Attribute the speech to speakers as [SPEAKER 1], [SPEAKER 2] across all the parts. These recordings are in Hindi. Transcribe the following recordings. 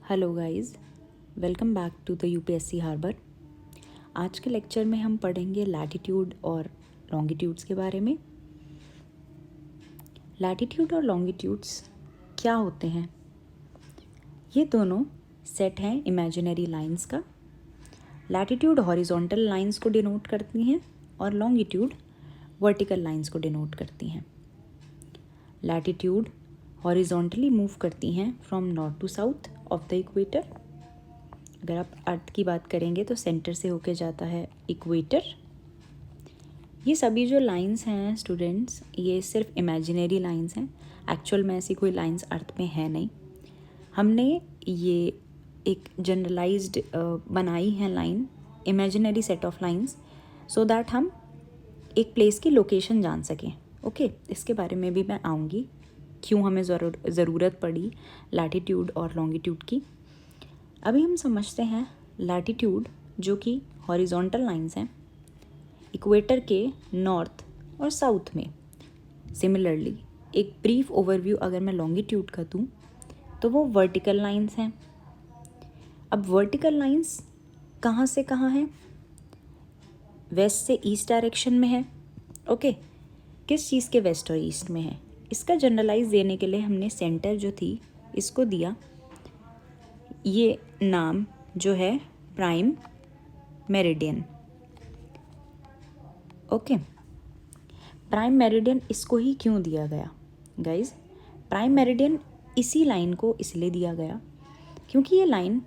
[SPEAKER 1] Hello guys, welcome back to the UPSC harbour. आज के लेक्चर में हम पढ़ेंगे लैटिट्यूड और लॉन्गिट्यूड्स के बारे में। लैटिट्यूड और लॉन्गिट्यूड्स क्या होते हैं? ये दोनों सेट हैं इमेजिनरी लाइंस का। लैटिट्यूड हॉरिजॉन्टल लाइंस को डिनोट करती हैं और लॉन्गिट्यूड वर्टिकल लाइंस को डिनोट करती हैं। लैटिट्यूड हॉरिजॉन्टली मूव करती हैं from north to south of the equator. अगर आप अर्थ की बात करेंगे तो सेंटर से होके जाता है इक्वेटर। ये सभी जो लाइंस हैं स्टूडेंट्स, ये सिर्फ इमेजिनरी लाइंस हैं। एक्चुअल में ऐसी कोई लाइंस अर्थ में है नहीं। हमने ये एक जनरलाइज्ड बनाई है line, imaginary set of lines, so that हम एक प्लेस की लोकेशन जान सकें। ओके, इसके बारे में भी मैं आऊँगी, क्यों हमें ज़रूरत पड़ी लैटिट्यूड और लॉन्गिट्यूड की। अभी हम समझते हैं लैटिट्यूड, जो कि हॉरिजॉन्टल लाइंस हैं इक्वेटर के नॉर्थ और साउथ में। सिमिलरली एक ब्रीफ ओवरव्यू अगर मैं लॉन्गिट्यूड का दूँ तो वो वर्टिकल लाइंस हैं। अब वर्टिकल लाइंस कहाँ से कहाँ हैं? वेस्ट से ईस्ट डायरेक्शन में है। ओके, किस चीज़ के वेस्ट और ईस्ट में है? इसका जनरलाइज देने के लिए हमने सेंटर जो थी इसको दिया ये नाम जो है prime meridian. Okay, prime meridian इसको ही क्यों दिया गया गाइज? प्राइम मेरिडियन इसी लाइन को इसलिए दिया गया क्योंकि ये लाइन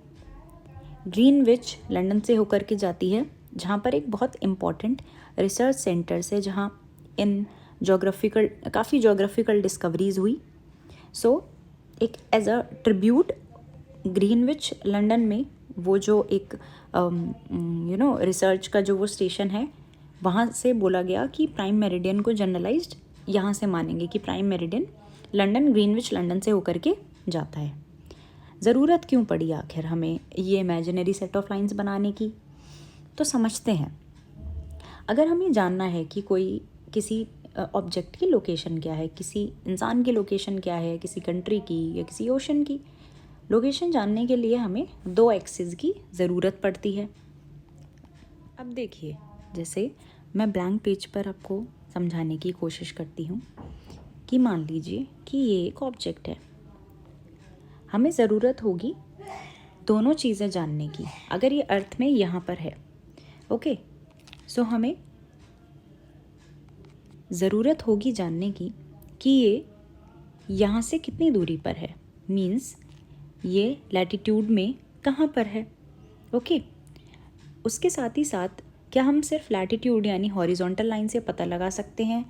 [SPEAKER 1] ग्रीनविच लंदन से होकर के जाती है, जहाँ पर एक बहुत इम्पॉर्टेंट रिसर्च सेंटर्स है, जहाँ इन काफ़ी जोग्राफिकल डिस्कवरीज हुई। सो एक as a tribute Greenwich London में वो जो एक रिसर्च का जो वो स्टेशन है, वहाँ से बोला गया कि प्राइम मेरिडियन को जनरलाइज्ड यहाँ से मानेंगे कि prime meridian London Greenwich London से होकर के जाता है। ज़रूरत क्यों पड़ी आखिर हमें ये इमेजिनरी सेट ऑफ लाइंस बनाने की? तो समझते हैं। अगर हमें जानना है कि किसी ऑब्जेक्ट की लोकेशन क्या है, किसी इंसान की लोकेशन क्या है, किसी कंट्री की या किसी ओशन की लोकेशन जानने के लिए हमें दो एक्सिस की ज़रूरत पड़ती है। अब देखिए, जैसे मैं ब्लैंक पेज पर आपको समझाने की कोशिश करती हूँ कि मान लीजिए कि ये एक ऑब्जेक्ट है। हमें ज़रूरत होगी दोनों चीज़ें जानने की। अगर ये अर्थ में यहाँ पर है, ओके, सो हमें ज़रूरत होगी जानने की कि ये यहाँ से कितनी दूरी पर है, मीन्स ये लैटिट्यूड में कहाँ पर है। ओके, उसके साथ ही साथ क्या हम सिर्फ लैटिट्यूड यानी हॉरिजॉन्टल लाइन से पता लगा सकते हैं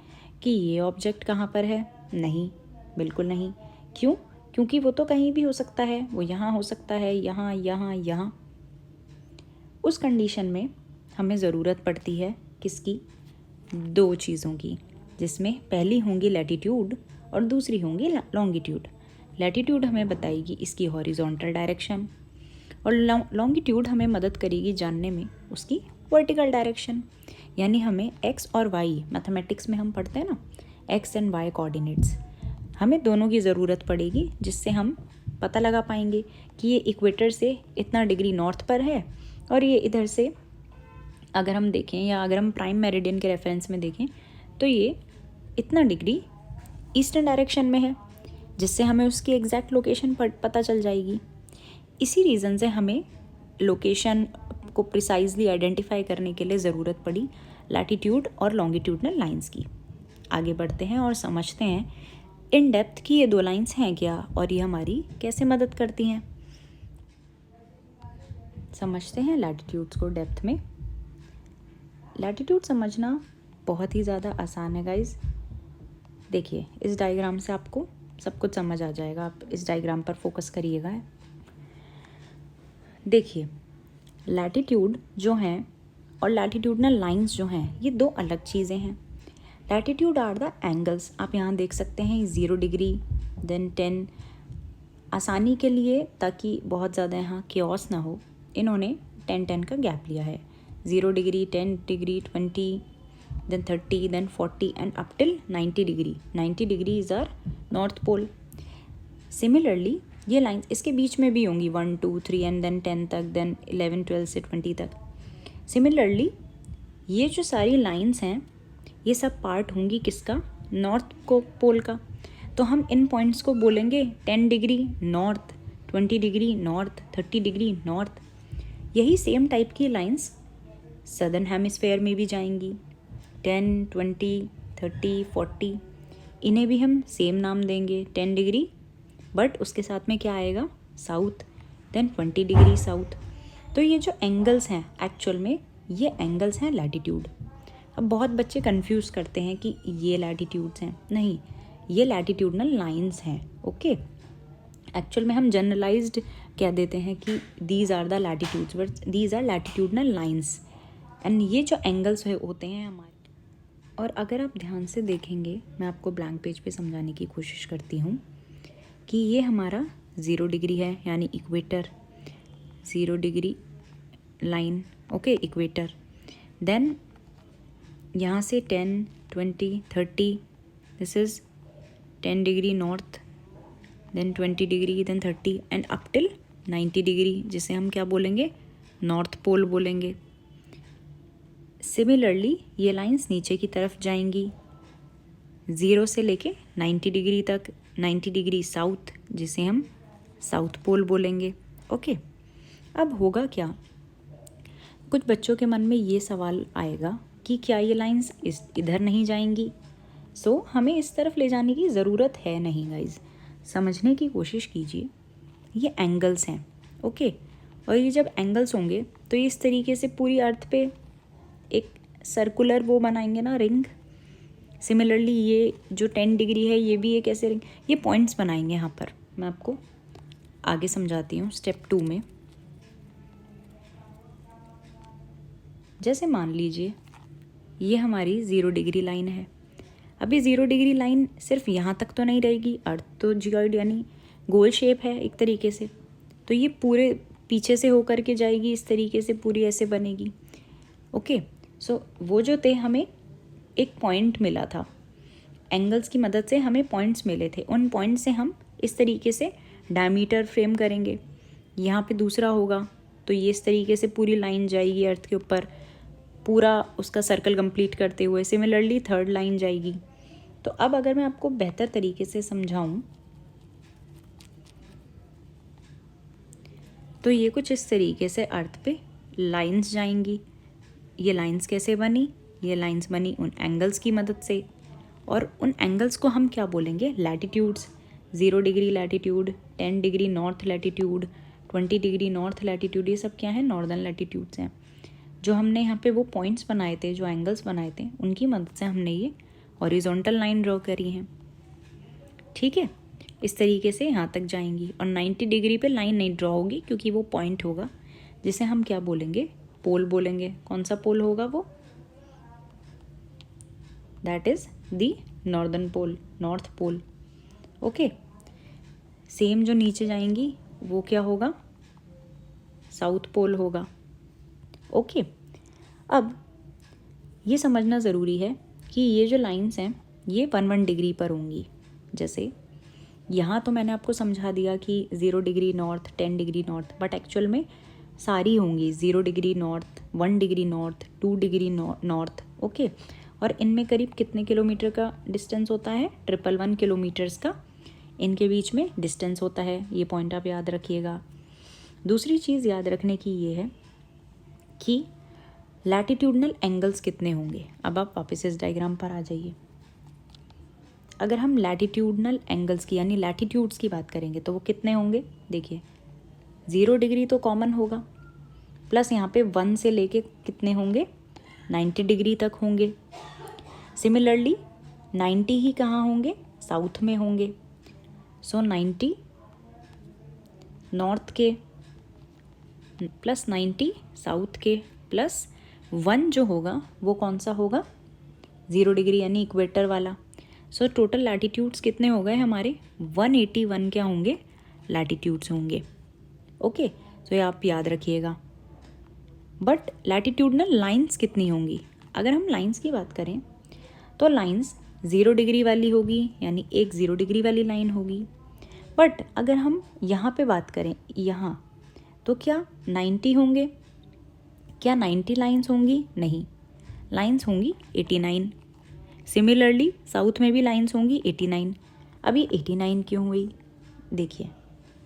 [SPEAKER 1] कि ये ऑब्जेक्ट कहाँ पर है? नहीं, बिल्कुल नहीं। क्यों? क्योंकि वो तो कहीं भी हो सकता है, वो यहाँ हो सकता है, यहाँ यहाँ यहाँ। उस कंडीशन में हमें ज़रूरत पड़ती है किसकी? दो चीज़ों की, जिसमें पहली होंगी लैटिट्यूड और दूसरी होंगी लॉन्गिट्यूड। लैटिट्यूड हमें बताएगी इसकी हॉरिजॉन्टल डायरेक्शन और लॉन्गिट्यूड हमें मदद करेगी जानने में उसकी वर्टिकल डायरेक्शन। यानी हमें एक्स और वाई, मैथमेटिक्स में हम पढ़ते हैं ना, एक्स एंड वाई कोऑर्डिनेट्स, हमें दोनों की ज़रूरत पड़ेगी, जिससे हम पता लगा पाएंगे कि ये इक्वेटर से इतना डिग्री नॉर्थ पर है और ये इधर से अगर हम देखें या अगर हम प्राइम मेरिडियन के रेफरेंस में देखें तो ये इतना डिग्री ईस्टर्न डायरेक्शन में है, जिससे हमें उसकी एग्जैक्ट लोकेशन पता चल जाएगी। इसी रीज़न से हमें लोकेशन को प्रिसाइजली आइडेंटिफाई करने के लिए ज़रूरत पड़ी लैटिट्यूड और लॉन्गिट्यूडनल लाइंस की। आगे बढ़ते हैं और समझते हैं इन डेप्थ कि ये दो लाइंस हैं क्या और ये हमारी कैसे मदद करती हैं। समझते हैं लैटिट्यूड्स को डेप्थ में। लैटिट्यूड समझना बहुत ही ज़्यादा आसान है गाइज। देखिए, इस डायग्राम से आपको सब कुछ समझ आ जाएगा। आप इस डायग्राम पर फोकस करिएगा। देखिए, लैटिट्यूड जो हैं और लैटिट्यूडनल लाइंस जो हैं, ये दो अलग चीज़ें हैं। लैटिट्यूड आर द एंगल्स, आप यहाँ देख सकते हैं 0 डिग्री, देन 10। आसानी के लिए, ताकि बहुत ज़्यादा यहाँ केओस ना हो, इन्होंने 10-10 का गैप लिया है। 0 degree, 10 degree, 20, then 30, then 40 and up till 90 degree. 90 degree is our north pole. Similarly, ये लाइंस इसके बीच में भी होंगी 1 2 3 एंड देन 10 तक, देन 11 12 से 20 तक। सिमिलरली ये जो सारी लाइंस हैं ये सब पार्ट होंगी किसका, नॉर्थ को पोल का। तो हम इन पॉइंट्स को बोलेंगे 10 degree north, 20 degree north, 30 degree north. यही सेम टाइप की लाइंस सदर्न हेमिस्फेयर में भी जाएंगी, 10 20 30 40। इन्हें भी हम सेम नाम देंगे 10 डिग्री, बट उसके साथ में क्या आएगा, साउथ, देन 20 डिग्री साउथ। तो ये जो एंगल्स हैं एक्चुअल में ये एंगल्स हैं लैटिट्यूड। अब बहुत बच्चे कंफ्यूज करते हैं कि ये लैटिट्यूड्स हैं, नहीं, ये लैटिट्यूडनल लाइंस हैं। ओके, एक्चुअल में हम जनरलाइज्ड कह देते हैं कि these are the latitudes, but these are latitudinal lines and ये जो एंगल्स होते हैं हमारे। और अगर आप ध्यान से देखेंगे, मैं आपको ब्लैंक पेज पे समझाने की कोशिश करती हूँ कि ये हमारा 0 डिग्री है यानी equator, 0 degree line, okay, equator. Then यहाँ से 10 20 30, this is 10 degree north, then 20 degree, then 30 and up till 90 degree, जिसे हम क्या बोलेंगे, नॉर्थ पोल बोलेंगे। सिमिलरली ये लाइंस नीचे की तरफ जाएंगी 0 से लेके 90 डिग्री तक, 90 डिग्री साउथ, जिसे हम साउथ पोल बोलेंगे। ओके, अब होगा क्या, कुछ बच्चों के मन में ये सवाल आएगा कि क्या ये लाइंस इधर नहीं जाएंगी। सो हमें इस तरफ ले जाने की ज़रूरत है नहीं गाइज, समझने की कोशिश कीजिए। ये एंगल्स हैं, ओके, और ये जब एंगल्स होंगे तो ये इस तरीके से पूरी अर्थ पे एक सर्कुलर वो बनाएंगे ना, रिंग। सिमिलरली ये जो 10 डिग्री है ये भी एक ऐसे रिंग, ये पॉइंट्स बनाएंगे यहाँ पर। मैं आपको आगे समझाती हूँ स्टेप 2 में। जैसे मान लीजिए ये हमारी 0 डिग्री लाइन है। अभी 0 डिग्री लाइन सिर्फ यहाँ तक तो नहीं रहेगी, अर्थ तो जियोइड यानी गोल शेप है एक तरीके से, तो ये पूरे पीछे से होकर के जाएगी इस तरीके से, पूरी ऐसे बनेगी। ओके, सो वो जो थे हमें एक पॉइंट मिला था, एंगल्स की मदद से हमें पॉइंट्स मिले थे, उन पॉइंट से हम इस तरीके से डायमीटर फ्रेम करेंगे। यहाँ पे दूसरा होगा तो ये इस तरीके से पूरी लाइन जाएगी अर्थ के ऊपर, पूरा उसका सर्कल कंप्लीट करते हुए। सिमिलरली थर्ड लाइन जाएगी। तो अब अगर मैं आपको बेहतर तरीके से समझाऊं तो ये कुछ इस तरीके से अर्थ पे लाइंस जाएंगी। ये लाइंस कैसे बनी, ये लाइंस बनी उन एंगल्स की मदद से, और उन एंगल्स को हम क्या बोलेंगे, latitudes. 0 degree latitude, 10 degree north latitude, 20 degree north latitude, ये सब क्या है, नॉर्दर्न लैटिट्यूड्स हैं। जो हमने यहाँ पे वो पॉइंट्स बनाए थे, जो एंगल्स बनाए थे, उनकी मदद से हमने ये हॉरिजॉन्टल लाइन ड्रॉ करी है। ठीक है, इस तरीके से यहाँ तक जाएंगी और 90 डिग्री पे लाइन नहीं ड्रॉ होगी क्योंकि वो पॉइंट होगा जिसे हम क्या बोलेंगे, पोल बोलेंगे। कौन सा पोल होगा वो, that is the northern pole, north pole. Okay, same जो नीचे जाएंगी वो क्या होगा, साउथ पोल होगा। ओके, अब ये समझना ज़रूरी है कि ये जो लाइंस हैं ये 1 डिग्री पर होंगी। जैसे यहाँ तो मैंने आपको समझा दिया कि 0 degree north, 10 degree north, but actual में सारी होंगी 0 degree north, 1 degree north, 2 degree north. Okay, और इनमें करीब कितने किलोमीटर का डिस्टेंस होता है, 111 किलोमीटर्स का इनके बीच में डिस्टेंस होता है। ये पॉइंट आप याद रखिएगा। दूसरी चीज़ याद रखने की ये है कि लैटिट्यूडनल एंगल्स कितने होंगे। अब आप वापस इस डायग्राम पर आ जाइए। अगर हम लैटिट्यूडनल एंगल्स की यानी लैटिट्यूड्स की बात करेंगे तो वो कितने होंगे, देखिए 0 डिग्री तो कॉमन होगा, प्लस यहाँ पे 1 से लेके कितने होंगे, 90 डिग्री तक होंगे। सिमिलरली 90 ही कहाँ होंगे, साउथ में होंगे। सो 90 नॉर्थ के प्लस 90 साउथ के प्लस 1 जो होगा वो कौन सा होगा, 0 डिग्री यानी इक्वेटर वाला। सो टोटल लैटिट्यूड्स कितने हो गए हमारे, 181 क्या होंगे, लैटिट्यूड्स होंगे। ओके, सो ये आप याद रखिएगा। बट लैटिट्यूडनल लाइंस कितनी होंगी, अगर हम लाइंस की बात करें तो लाइंस 0 डिग्री वाली होगी, यानी एक 0 डिग्री वाली लाइन होगी, बट अगर हम यहाँ पे बात करें यहाँ, तो क्या 90 होंगे? क्या 90 लाइंस होंगी? नहीं, लाइंस होंगी 89। सिमिलरली साउथ में भी लाइंस होंगी 89। अब ये 89 क्यों हुई? देखिए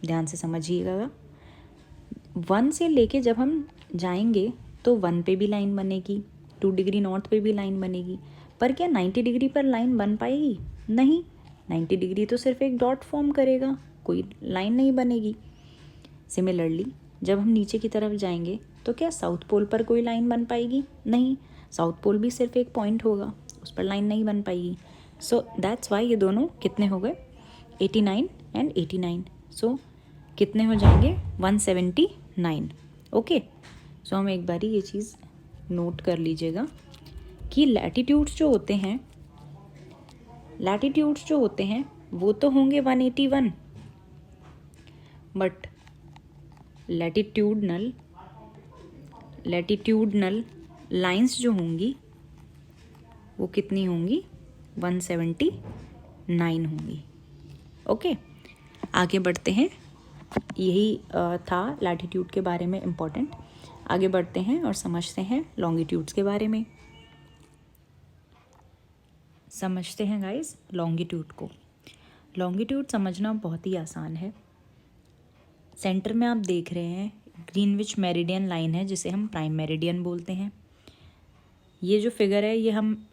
[SPEAKER 1] ध्यान से समझिएगा। 1 से लेके जब हम जाएंगे तो 1 पे भी लाइन बनेगी, 2 डिग्री नॉर्थ पे भी लाइन बनेगी, पर क्या 90 डिग्री पर लाइन बन पाएगी? नहीं, 90 डिग्री तो सिर्फ एक डॉट फॉर्म करेगा, कोई लाइन नहीं बनेगी। सिमिलरली जब हम नीचे की तरफ जाएंगे तो क्या साउथ पोल पर कोई लाइन बन पाएगी? नहीं, साउथ पोल भी सिर्फ एक पॉइंट होगा, उस पर लाइन नहीं बन पाएगी। सो दैट्स वाई ये दोनों कितने हो गए? 89 एंड 89। सो कितने हो जाएंगे? 179। ओके, सो हम एक बारी ये चीज़ नोट कर लीजिएगा कि लैटिट्यूड्स जो होते हैं वो तो होंगे 181, बट लैटिट्यूडनल लाइंस जो होंगी वो कितनी होंगी? 179 होंगी। ओके, आगे बढ़ते हैं। यही था लैटिट्यूड के बारे में इम्पोर्टेंट। आगे बढ़ते हैं और समझते हैं लॉन्गिट्यूड्स के बारे में। समझते हैं गाइस लॉन्गिट्यूड को। लॉन्गिट्यूड समझना बहुत ही आसान है। सेंटर में आप देख रहे हैं ग्रीनविच मेरिडियन लाइन है, जिसे हम प्राइम मेरिडियन बोलते हैं। ये जो फिगर है ये हम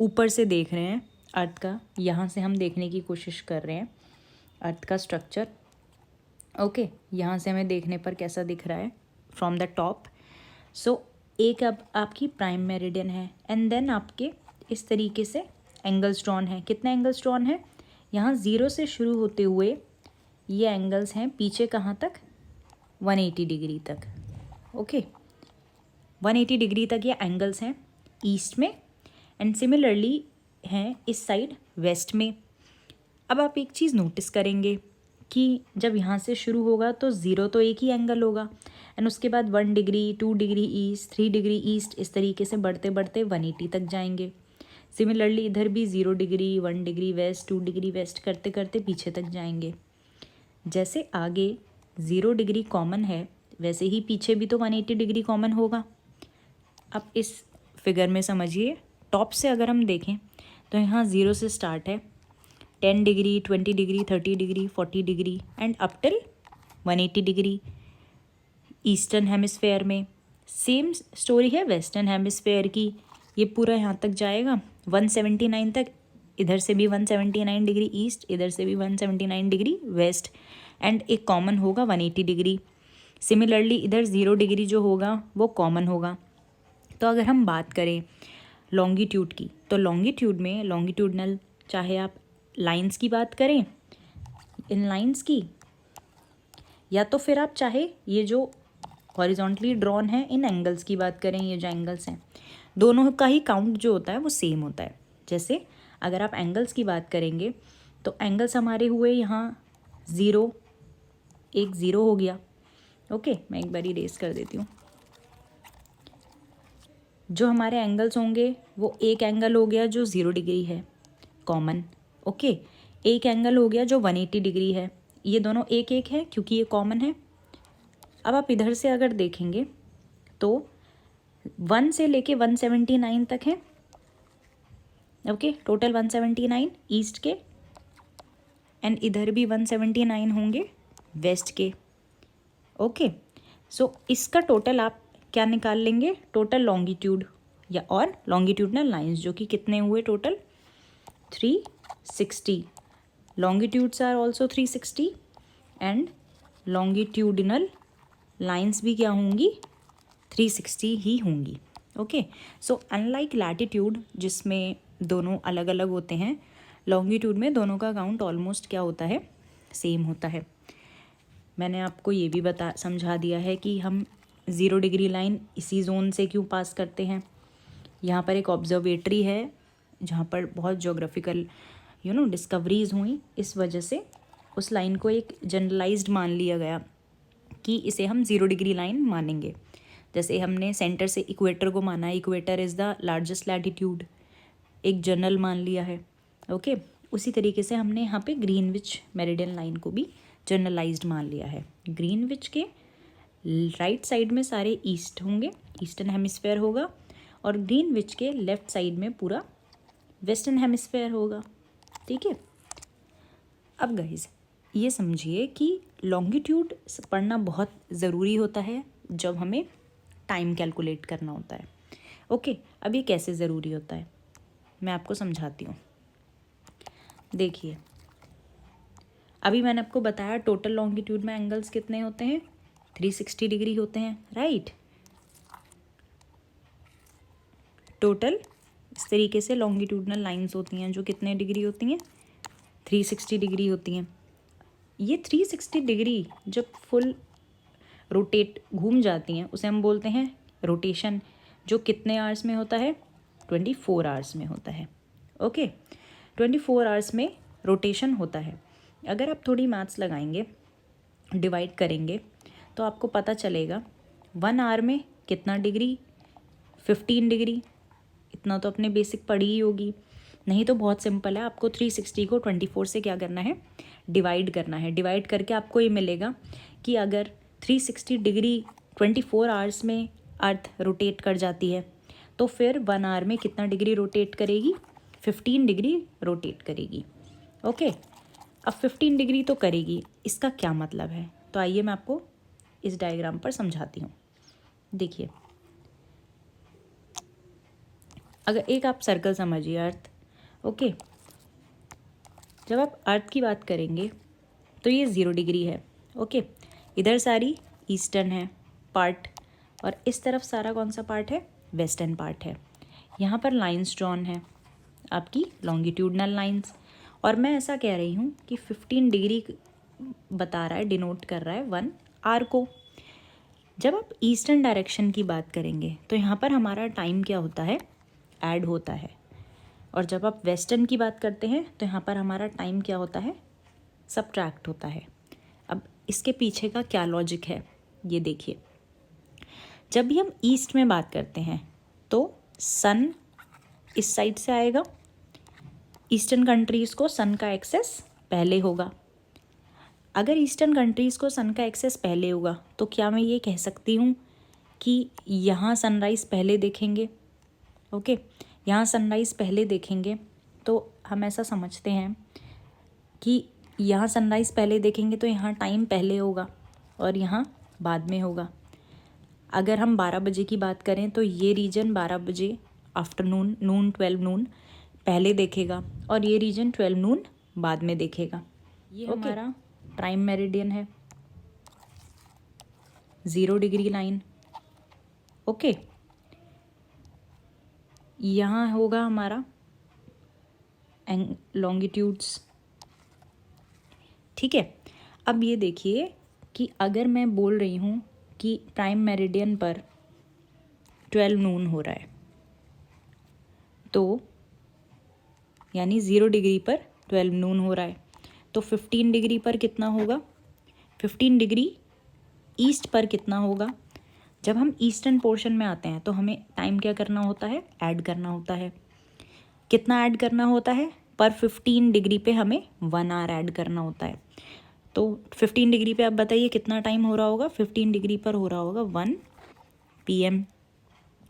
[SPEAKER 1] ऊपर से देख रहे हैं अर्थ का, यहाँ से हम देखने की कोशिश कर रहे हैं अर्थ का स्ट्रक्चर। ओके, यहाँ से हमें देखने पर कैसा दिख रहा है फ्रॉम द टॉप। सो एक अब आपकी प्राइम मेरिडियन है, एंड देन आपके इस तरीके से एंगल्स ड्रॉन है। कितने एंगल्स ड्रॉन है? यहाँ 0 से शुरू होते हुए ये एंगल्स हैं पीछे कहाँ तक? 180 डिग्री तक। ओके, 180 डिग्री तक ये एंगल्स हैं ईस्ट में, एंड सिमिलरली हैं इस साइड वेस्ट में। अब आप एक चीज़ नोटिस करेंगे कि जब यहाँ से शुरू होगा तो 0 तो एक ही एंगल होगा, एंड उसके बाद 1 degree, 2 degree east, 3 degree east, इस तरीके से बढ़ते बढ़ते 180 तक जाएंगे। सिमिलरली इधर भी 0 degree, 1 degree west, 2 degree west करते करते पीछे तक जाएंगे। जैसे आगे 0 डिग्री कॉमन है, वैसे ही पीछे भी तो 180 डिग्री कॉमन होगा। अब इस फिगर में समझिए, टॉप से अगर हम देखें तो यहाँ 0 से स्टार्ट है, 10 degree, 20 degree, 30 degree, 40 degree and up till 180 degree eastern hemisphere में। सेम स्टोरी है वेस्टर्न हेमिस्फेयर की, ये पूरा यहाँ तक जाएगा 179 तक। इधर से भी 179 डिग्री ईस्ट, इधर से भी 179 डिग्री वेस्ट, एंड एक कॉमन होगा 180 डिग्री। सिमिलरली इधर 0 डिग्री जो होगा वो कॉमन होगा। तो अगर हम बात करें लॉन्गिट्यूड की, तो लॉन्गिट्यूड में लॉन्गिट्यूडनल, चाहे आप लाइंस की बात करें, इन लाइंस की, या तो फिर आप चाहे ये जो हॉरिजॉन्टली ड्रॉन है इन एंगल्स की बात करें, ये जो एंगल्स हैं दोनों का ही काउंट जो होता है वो सेम होता है। जैसे अगर आप एंगल्स की बात करेंगे तो एंगल्स हमारे हुए यहाँ 0, एक 0 हो गया। ओके, मैं एक बार इरेज कर देती हूँ। जो हमारे एंगल्स होंगे वो एक एंगल हो गया जो 0 डिग्री है कॉमन। ओके, एक एंगल हो गया जो 180 डिग्री है। ये दोनों एक एक है क्योंकि ये कॉमन है। अब आप इधर से अगर देखेंगे तो 1 से लेके 179 तक है। ओके, टोटल 179 ईस्ट के, एंड इधर भी 179 होंगे वेस्ट के। ओके, सो इसका टोटल आप क्या निकाल लेंगे? टोटल लॉन्गिट्यूड या और लॉन्गिट्यूडनल लाइंस, जो कि कितने हुए total? 360। Longitudes are also 360 and longitudinal lines भी क्या होंगी? 360 ही होंगी। ओके, सो अनलाइक लैटिट्यूड जिसमें दोनों अलग अलग होते हैं, लॉन्गिट्यूड में दोनों का काउंट ऑलमोस्ट क्या होता है? सेम होता है। मैंने आपको ये भी समझा दिया है कि हम 0 डिग्री लाइन इसी जोन से क्यों पास करते हैं। यहाँ पर एक ऑब्जर्वेटरी है जहाँ पर बहुत ज्योग्राफिकल डिस्कवरीज हुई, इस वजह से उस लाइन को एक जनरलाइज्ड मान लिया गया कि इसे हम 0 डिग्री लाइन मानेंगे। जैसे हमने सेंटर से इक्वेटर को माना, equator is the largest latitude, एक जनरल मान लिया है। ओके, उसी तरीके से हमने यहाँ पे ग्रीनविच मेरिडियन लाइन को भी जर्नलाइज्ड मान लिया है। ग्रीनविच के राइट साइड में सारे ईस्ट होंगे, ईस्टर्न हेमिस्फेयर होगा, और ग्रीनविच के लेफ्ट साइड में पूरा वेस्टर्न हेमिस्फेयर होगा। ठीक है। अब गाइस ये समझिए कि लॉन्गिट्यूड पढ़ना बहुत ज़रूरी होता है जब हमें टाइम कैलकुलेट करना होता है। ओके, अब ये कैसे ज़रूरी होता है मैं आपको समझाती हूँ। देखिए, अभी मैंने आपको बताया टोटल लॉन्गिट्यूड में एंगल्स कितने होते हैं, 360 डिग्री होते हैं, राइट। टोटल इस तरीके से लॉन्गिट्यूडनल लाइंस होती हैं जो कितने डिग्री होती हैं, 360 डिग्री होती हैं। ये 360 डिग्री जब फुल रोटेट घूम जाती हैं उसे हम बोलते हैं रोटेशन, जो कितने आवर्स में होता है, 24 आवर्स में होता है। ओके, 24 आवर्स में रोटेशन होता है। अगर आप थोड़ी मैथ्स लगाएंगे, डिवाइड करेंगे, तो आपको पता चलेगा 1 आवर में कितना डिग्री, 15 डिग्री। इतना तो अपने बेसिक पढ़ी ही होगी, नहीं तो बहुत सिंपल है, आपको 360 को 24 से क्या करना है, डिवाइड करना है। डिवाइड करके आपको ये मिलेगा कि अगर 360 डिग्री 24 आवर्स में अर्थ रोटेट कर जाती है तो फिर 1 आवर में कितना डिग्री रोटेट करेगी, 15 डिग्री रोटेट करेगी। ओके, अब 15 डिग्री तो करेगी, इसका क्या मतलब है, तो आइए मैं आपको इस डायग्राम पर समझाती हूँ। देखिए, अगर एक आप सर्कल समझिए अर्थ। ओके, जब आप अर्थ की बात करेंगे तो ये 0 डिग्री है। ओके, इधर सारी ईस्टर्न है पार्ट, और इस तरफ सारा कौन सा पार्ट है, वेस्टर्न पार्ट है। यहाँ पर लाइंस ड्रॉन है, आपकी लॉन्गिट्यूडनल लाइंस, और मैं ऐसा कह रही हूँ कि 15 डिग्री बता रहा है, डिनोट कर रहा है 1 आवर को। जब आप ईस्टर्न डायरेक्शन की बात करेंगे तो यहाँ पर हमारा टाइम क्या होता है, ऐड होता है, और जब आप वेस्टर्न की बात करते हैं तो यहाँ पर हमारा टाइम क्या होता है, सबट्रैक्ट होता है। अब इसके पीछे का क्या लॉजिक है ये देखिए। जब भी हम ईस्ट में बात करते हैं तो सन इस साइड से आएगा, ईस्टर्न कंट्रीज़ को सन का एक्सेस पहले होगा। अगर ईस्टर्न कंट्रीज़ को सन का एक्सेस पहले होगा तो क्या मैं ये कह सकती हूँ कि यहाँ सनराइज़ पहले देखेंगे। ओके, यहाँ सनराइज़ पहले देखेंगे तो हम ऐसा समझते हैं कि यहाँ सनराइज़ पहले देखेंगे तो यहाँ टाइम पहले होगा और यहाँ बाद में होगा। अगर हम 12 बजे की बात करें तो ये रीजन 12 बजे आफ्टरनून, नून 12 नून पहले देखेगा, और ये रीजन 12 नून बाद में देखेगा। ये हमारा प्राइम मेरिडियन है, 0 डिग्री लाइन। ओके, यहाँ होगा हमारा लॉन्गिट्यूड्स। ठीक है, अब ये देखिए कि अगर मैं बोल रही हूँ कि प्राइम मेरिडियन पर 12 नून हो रहा है, तो यानी 0 डिग्री पर 12 नून हो रहा है, तो 15 डिग्री पर कितना होगा, 15 डिग्री ईस्ट पर कितना होगा। जब हम ईस्टर्न पोर्शन में आते हैं तो हमें टाइम क्या करना होता है, ऐड करना होता है। कितना ऐड करना होता है, पर 15 डिग्री पे हमें 1 आवर ऐड करना होता है। तो 15 डिग्री पे आप बताइए कितना टाइम हो रहा होगा, 15 डिग्री पर हो रहा होगा 1 PM।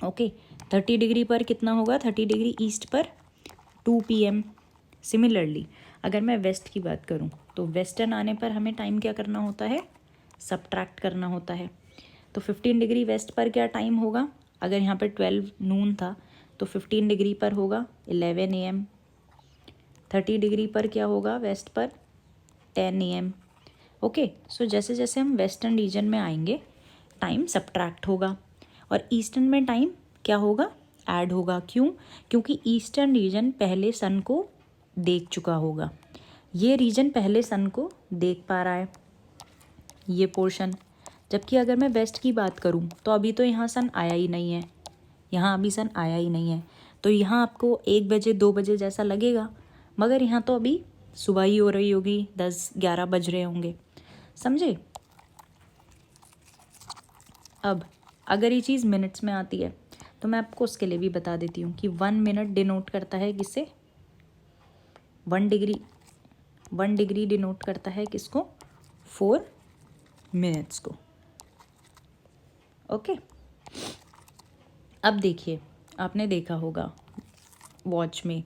[SPEAKER 1] ओके, 30 डिग्री पर कितना होगा, 30 डिग्री ईस्ट पर 2 PM। सिमिलरली अगर मैं वेस्ट की बात करूं तो वेस्टर्न आने पर हमें टाइम क्या करना होता है, सबट्रैक्ट करना होता है। तो 15 डिग्री वेस्ट पर क्या टाइम होगा, अगर यहाँ पर 12 नून था तो 15 डिग्री पर होगा 11 AM। 30 डिग्री पर क्या होगा वेस्ट पर, 10 AM। ओके, सो जैसे जैसे हम वेस्टर्न रीजन में आएंगे टाइम सबट्रैक्ट होगा, और ईस्टर्न में टाइम क्या होगा, ऐड होगा। क्यों, क्योंकि ईस्टर्न रीजन पहले सन को देख चुका होगा, ये रीजन पहले सन को देख पा रहा है, ये पोर्शन। जबकि अगर मैं वेस्ट की बात करूं तो अभी तो यहाँ सन आया ही नहीं है, यहाँ अभी सन आया ही नहीं है, तो यहाँ आपको 1 बजे 2 बजे जैसा लगेगा, मगर यहाँ तो अभी सुबह ही हो रही होगी, 10-11 बज रहे होंगे, समझे। अब अगर ये चीज़ मिनट्स में आती है तो मैं आपको उसके लिए भी बता देती हूँ कि 1 मिनट डिनोट करता है किससे, 1 डिग्री डिनोट करता है किसको? 4 मिनट्स को। ओके, अब देखिए, आपने देखा होगा वॉच में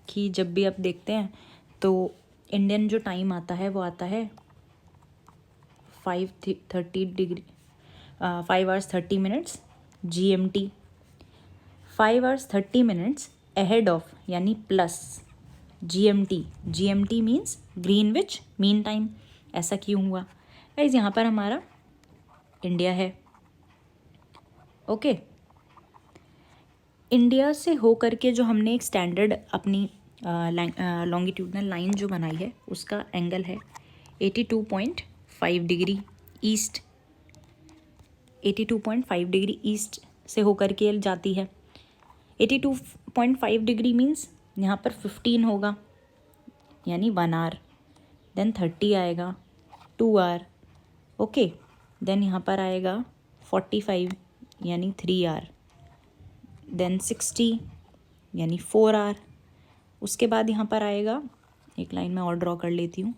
[SPEAKER 1] कि जब भी आप देखते हैं तो इंडियन जो टाइम आता है वो आता है 5 hours 30 minutes GMT, 5 hours 30 minutes ahead of यानी plus GMT। GMT means Greenwich mean time. ऐसा क्यों हुआ गाइस? यहाँ पर हमारा इंडिया है। ओके, इंडिया से हो करके जो हमने एक स्टैंडर्ड अपनी लॉन्गिट्यूडनल लाइन जो बनाई है उसका एंगल है 82.5 डिग्री ईस्ट। 82.5 डिग्री ईस्ट से होकर के जाती है। 82.5 डिग्री मीन्स यहाँ पर 15 होगा यानी 1 hour, देन 30 आएगा 2 hour। ओके, देन यहाँ पर आएगा 45 यानी 3 hour, देन 60 यानी 4 hour। उसके बाद यहाँ पर आएगा, एक लाइन में और ड्रॉ कर लेती हूँ,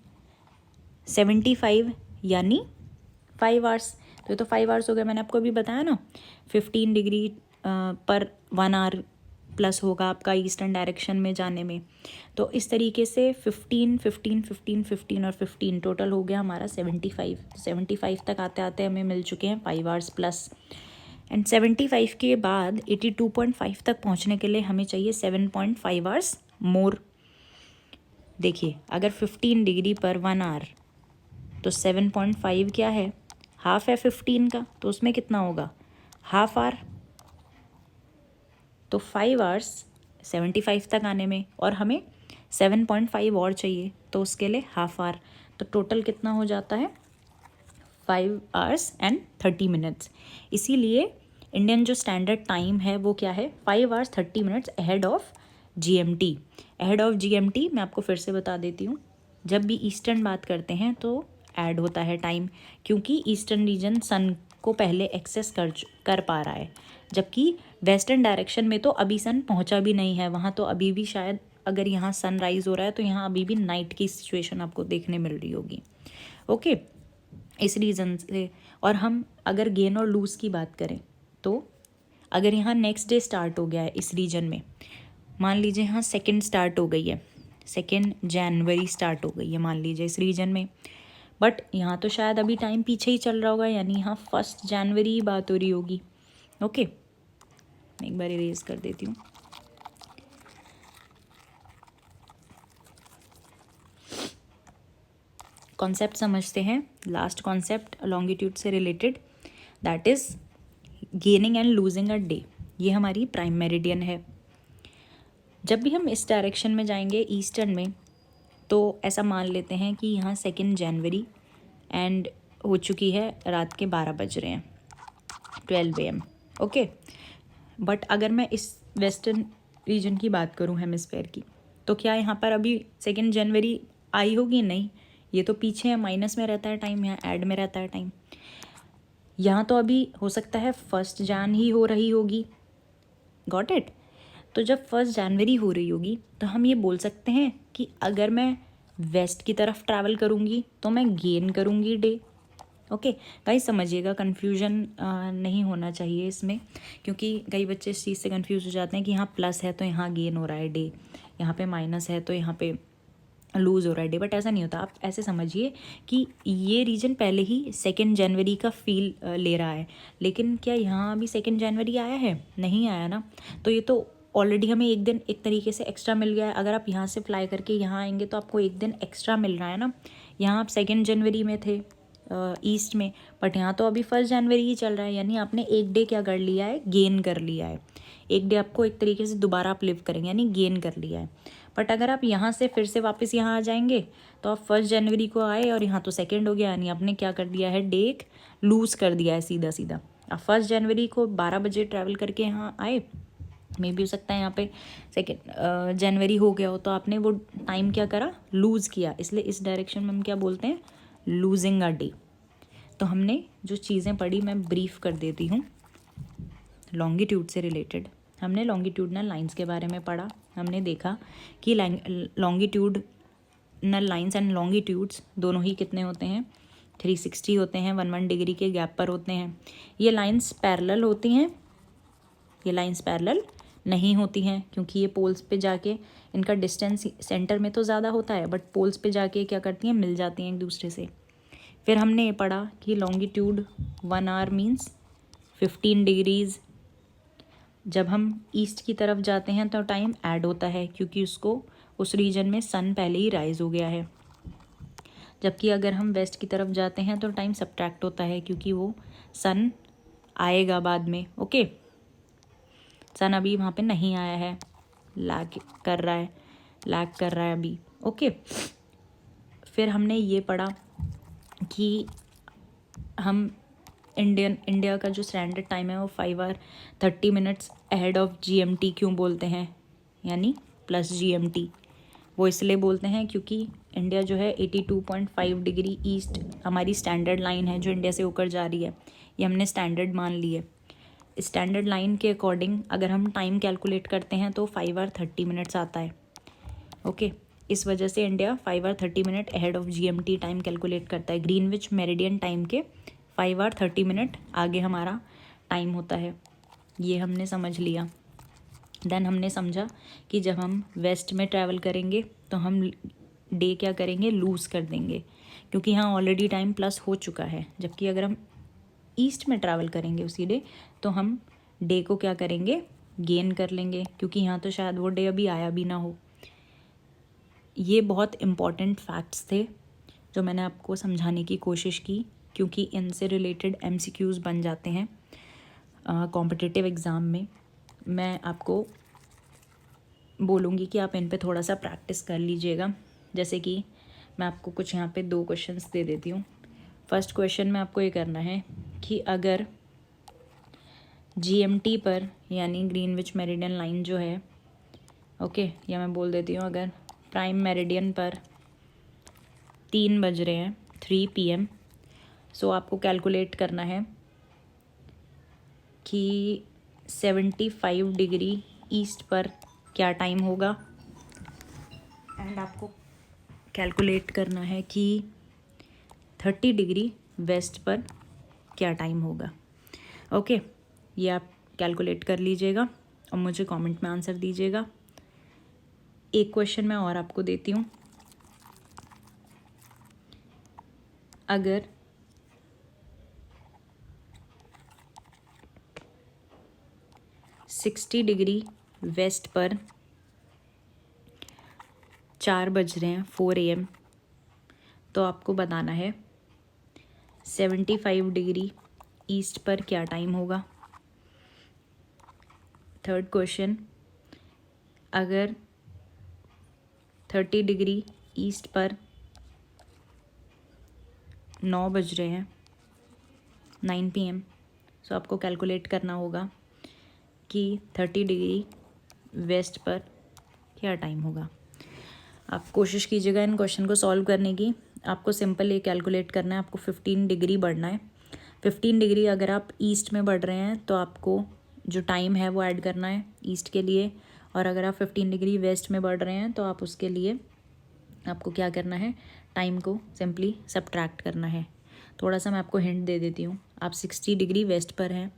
[SPEAKER 1] 75 यानी 5 hours। तो ये तो 5 hours हो गया, मैंने आपको अभी बताया ना। 15 डिग्री पर 1 hour प्लस होगा आपका ईस्टर्न डायरेक्शन में जाने में। तो इस तरीके से 15, 15, 15, 15 और 15 टोटल हो गया हमारा 75। 75 तक आते आते हमें मिल चुके हैं 5 hours प्लस। एंड 75 के बाद 82.5 तक पहुंचने के लिए हमें चाहिए 7.5 hours मोर। देखिए, अगर 15 डिग्री पर 1 hour तो 7.5 क्या है? हाफ है 15 का, तो उसमें कितना होगा? Half hour. तो 5 hours 75 तक आने में, और हमें 7.5 और चाहिए, तो उसके लिए हाफ आवर। तो टोटल कितना हो जाता है? 5 hours and 30 minutes। इसीलिए इंडियन जो स्टैंडर्ड टाइम है वो क्या है? 5 hours 30 minutes ahead of GMT। Ahead of GMT मैं आपको फिर से बता देती हूँ, जब भी ईस्टर्न बात करते हैं तो ऐड होता है टाइम, क्योंकि ईस्टर्न रीजन सन को पहले एक्सेस कर पा रहा है, जबकि वेस्टर्न डायरेक्शन में तो अभी सन पहुंचा भी नहीं है। वहाँ तो अभी भी शायद, अगर यहाँ सनराइज हो रहा है तो यहाँ अभी भी नाइट की सिचुएशन आपको देखने मिल रही होगी। ओके, इस रीज़न से। और हम अगर गेन और लूज़ की बात करें तो अगर यहाँ नेक्स्ट डे स्टार्ट हो गया है इस रीजन में, मान लीजिए यहाँ 2 स्टार्ट हो गई है, 2 जनवरी स्टार्ट हो गई है मान लीजिए इस रीजन में, बट यहाँ तो शायद अभी टाइम पीछे ही चल रहा होगा, यानी यहाँ 1 जनवरी ही बात हो रही होगी। ओके, एक बार इरेज कर देती हूँ। कॉन्सेप्ट समझते हैं, लास्ट कॉन्सेप्ट लॉन्गिट्यूड से related, that is gaining and losing a day. ये हमारी प्राइम मेरिडियन है। जब भी हम इस डायरेक्शन में जाएंगे ईस्टर्न में, तो ऐसा मान लेते हैं कि यहाँ 2 जनवरी एंड हो चुकी है, रात के 12 बज रहे हैं, 12 AM। ओके, बट अगर मैं इस वेस्टर्न रीजन की बात करूँ हेमिस्फेयर की, तो क्या यहाँ पर अभी 2 जनवरी आई होगी? नहीं, ये तो पीछे है, माइनस में रहता है टाइम, यहाँ ऐड में रहता है टाइम। यहाँ तो अभी हो सकता है 1 जन ही हो रही होगी। Got it? तो जब 1 जनवरी हो रही होगी तो हम ये बोल सकते हैं कि अगर मैं वेस्ट की तरफ ट्रैवल करूँगी तो मैं गेन करूँगी डे। ओके गाइस, समझिएगा, कन्फ्यूजन नहीं होना चाहिए इसमें, क्योंकि कई बच्चे इस चीज़ से कन्फ्यूज हो जाते हैं कि यहाँ प्लस है तो यहाँ गेन हो रहा है डे, यहाँ पे माइनस है तो यहाँ पे लूज़ हो रहा है डे। बट ऐसा नहीं होता। आप ऐसे समझिए कि ये रीजन पहले ही 2 जनवरी का फील ले रहा है, लेकिन क्या यहाँ अभी 2 जनवरी आया है? नहीं आया ना। तो ये तो ऑलरेडी हमें एक दिन एक तरीके से एक्स्ट्रा मिल गया है। अगर आप यहाँ से फ्लाई करके यहाँ आएंगे तो आपको एक दिन एक्स्ट्रा मिल रहा है ना। यहाँ आप 2 जनवरी में थे ईस्ट में, बट यहाँ तो अभी 1 जनवरी ही चल रहा है, यानी आपने एक डे क्या कर लिया है? गेन कर लिया है। एक डे आपको एक तरीके से दोबारा आप लिव करेंगे, यानी गेन कर लिया है। बट अगर आप यहाँ से फिर से वापस यहाँ आ जाएंगे तो आप 1 जनवरी को आए और यहाँ तो 2 हो गया, यानी आपने क्या कर दिया है? डे एक लूज़ कर दिया है सीधा सीधा। आप 1 जनवरी को 12 बजे ट्रैवल करके यहाँ आए, मे भी हो सकता है यहाँ पे 2 जनवरी हो गया हो, तो आपने वो टाइम क्या करा? लूज़ किया। इसलिए इस डायरेक्शन में हम क्या बोलते हैं? Losing a day. तो हमने जो चीज़ें पढ़ी मैं ब्रीफ कर देती हूँ। लॉन्गिट्यूड से रिलेटेड हमने लॉन्गिट्यूडनल लाइंस के बारे में पढ़ा, हमने देखा कि लॉन्गिट्यूडनल लाइंस एंड लॉन्गिट्यूड्स दोनों ही कितने होते हैं, 360 होते हैं, 1 डिग्री के गैप पर होते हैं। ये लाइंस पैरेलल होती हैं, ये लाइंस पैरेलल नहीं होती हैं, क्योंकि ये पोल्स पे जाके इनका डिस्टेंस सेंटर में तो ज़्यादा होता है, बट पोल्स पे जाके क्या करती हैं, मिल जाती हैं एक दूसरे से। फिर हमने ये पढ़ा कि लॉन्गिट्यूड 1 आवर मीन्स 15 डिग्रीज़। जब हम ईस्ट की तरफ जाते हैं तो टाइम ऐड होता है, क्योंकि उसको उस रीजन में सन पहले ही राइज हो गया है। जबकि अगर हम वेस्ट की तरफ जाते हैं तो टाइम सब्ट्रैक्ट होता है, क्योंकि वो सन आएगा बाद में। ओके, सन अभी वहाँ पे नहीं आया है, लैग कर रहा है अभी। ओके, फिर हमने ये पढ़ा कि हम इंडिया का जो स्टैंडर्ड टाइम है वो 5 hour 30 minutes ahead of GMT क्यों बोलते हैं, यानी प्लस GMT। वो इसलिए बोलते हैं क्योंकि इंडिया जो है 82.5 डिग्री ईस्ट हमारी स्टैंडर्ड लाइन है जो इंडिया से होकर जा रही है, ये हमने स्टैंडर्ड मान ली है। स्टैंडर्ड लाइन के अकॉर्डिंग अगर हम टाइम कैलकुलेट करते हैं तो 5 आवर 30 मिनट्स आता है। ओके, इस वजह से India 5 hour 30 minute ahead of GMT time calculate करता है। ग्रीनविच मेरिडियन टाइम के 5 आवर 30 मिनट आगे हमारा टाइम होता है, ये हमने समझ लिया। देन हमने समझा कि जब हम वेस्ट में ट्रैवल करेंगे तो हम डे क्या करेंगे, लूज़ कर देंगे, क्योंकि यहाँ ऑलरेडी टाइम प्लस हो चुका है। जबकि अगर हम ईस्ट में ट्रैवल करेंगे उसी डे तो हम डे को क्या करेंगे, गेन कर लेंगे, क्योंकि यहाँ तो शायद वो डे अभी आया भी ना हो। ये बहुत इम्पॉर्टेंट फैक्ट्स थे जो मैंने आपको समझाने की कोशिश की, क्योंकि इनसे रिलेटेड MCQs बन जाते हैं कॉम्पिटिटिव एग्ज़ाम में। मैं आपको बोलूँगी कि आप इन पे थोड़ा सा प्रैक्टिस कर लीजिएगा। जैसे कि मैं आपको कुछ यहाँ पे 2 क्वेश्चंस दे देती हूँ। फर्स्ट क्वेश्चन में आपको ये करना है कि अगर GMT पर, यानी ग्रीनविच मेरिडियन लाइन जो है, ओके, या मैं बोल देती हूँ अगर प्राइम मेरिडियन पर 3 बज रहे हैं, 3 PM, सो आपको कैलकुलेट करना है कि 75 डिग्री ईस्ट पर क्या टाइम होगा, एंड आपको कैलकुलेट करना है कि 30 डिग्री वेस्ट पर क्या टाइम होगा। ओके, ये आप कैलकुलेट कर लीजिएगा और मुझे कमेंट में आंसर दीजिएगा। एक क्वेश्चन मैं और आपको देती हूँ। अगर $60 डिग्री वेस्ट पर 4 बज रहे हैं, 4 AM, तो आपको बताना है 75 डिग्री ईस्ट पर क्या टाइम होगा। थर्ड क्वेश्चन, अगर 30 डिग्री ईस्ट पर 9 बज रहे हैं, 9 PM, सो आपको कैलकुलेट करना होगा कि 30 डिग्री वेस्ट पर क्या टाइम होगा। आप कोशिश कीजिएगा इन क्वेश्चन को सॉल्व करने की। आपको सिंपल ये कैलकुलेट करना है, आपको 15 डिग्री बढ़ना है। 15 डिग्री अगर आप ईस्ट में बढ़ रहे हैं तो आपको जो टाइम है वो ऐड करना है ईस्ट के लिए, और अगर आप 15 डिग्री वेस्ट में बढ़ रहे हैं तो आप उसके लिए आपको क्या करना है, टाइम को सिंपली सब्ट्रैक्ट करना है। थोड़ा सा मैं आपको हिंट दे देती हूँ। आप 60 डिग्री वेस्ट पर हैं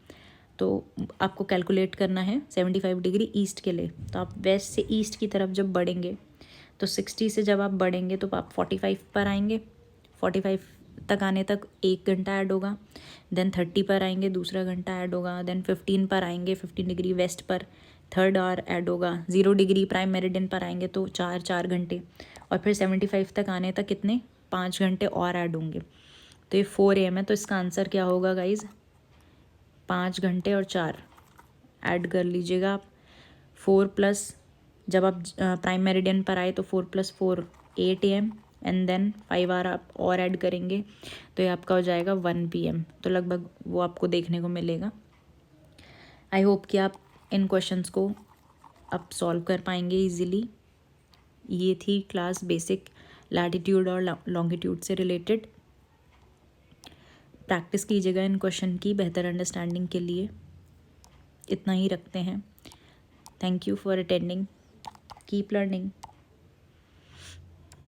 [SPEAKER 1] तो आपको कैलकुलेट करना है 75 डिग्री ईस्ट के लिए। तो आप वेस्ट से ईस्ट की तरफ जब बढ़ेंगे तो 60 से जब आप बढ़ेंगे तो आप 45 पर आएंगे। 45 तक आने तक 1 घंटा ऐड होगा। देन 30 पर आएंगे, दूसरा घंटा ऐड होगा। देन 15 पर आएंगे, 15 डिग्री वेस्ट पर थर्ड आवर ऐड होगा। 0 डिग्री प्राइम मेरिडियन पर आएंगे तो 4 घंटे, और फिर 75 तक आने तक कितने, 5 घंटे और ऐड होंगे। तो ये 4 AM है, तो इसका आंसर क्या होगा गाइज, 5 घंटे और 4 ऐड कर लीजिएगा आप। 4 प्लस, जब आप प्राइम मेरिडियन पर आए तो 4 + 4 8 AM, एंड देन 5 आवर आप और ऐड करेंगे तो ये आपका हो जाएगा 1 PM। तो लगभग वो आपको देखने को मिलेगा। आई होप कि आप इन क्वेश्चंस को अब सॉल्व कर पाएंगे इजीली। ये थी क्लास बेसिक लैटिट्यूड और लॉन्गिट्यूड से रिलेटेड। प्रैक्टिस कीजिएगा इन क्वेश्चन की बेहतर अंडरस्टैंडिंग के लिए। इतना ही रखते हैं। Thank you for attending. Keep learning.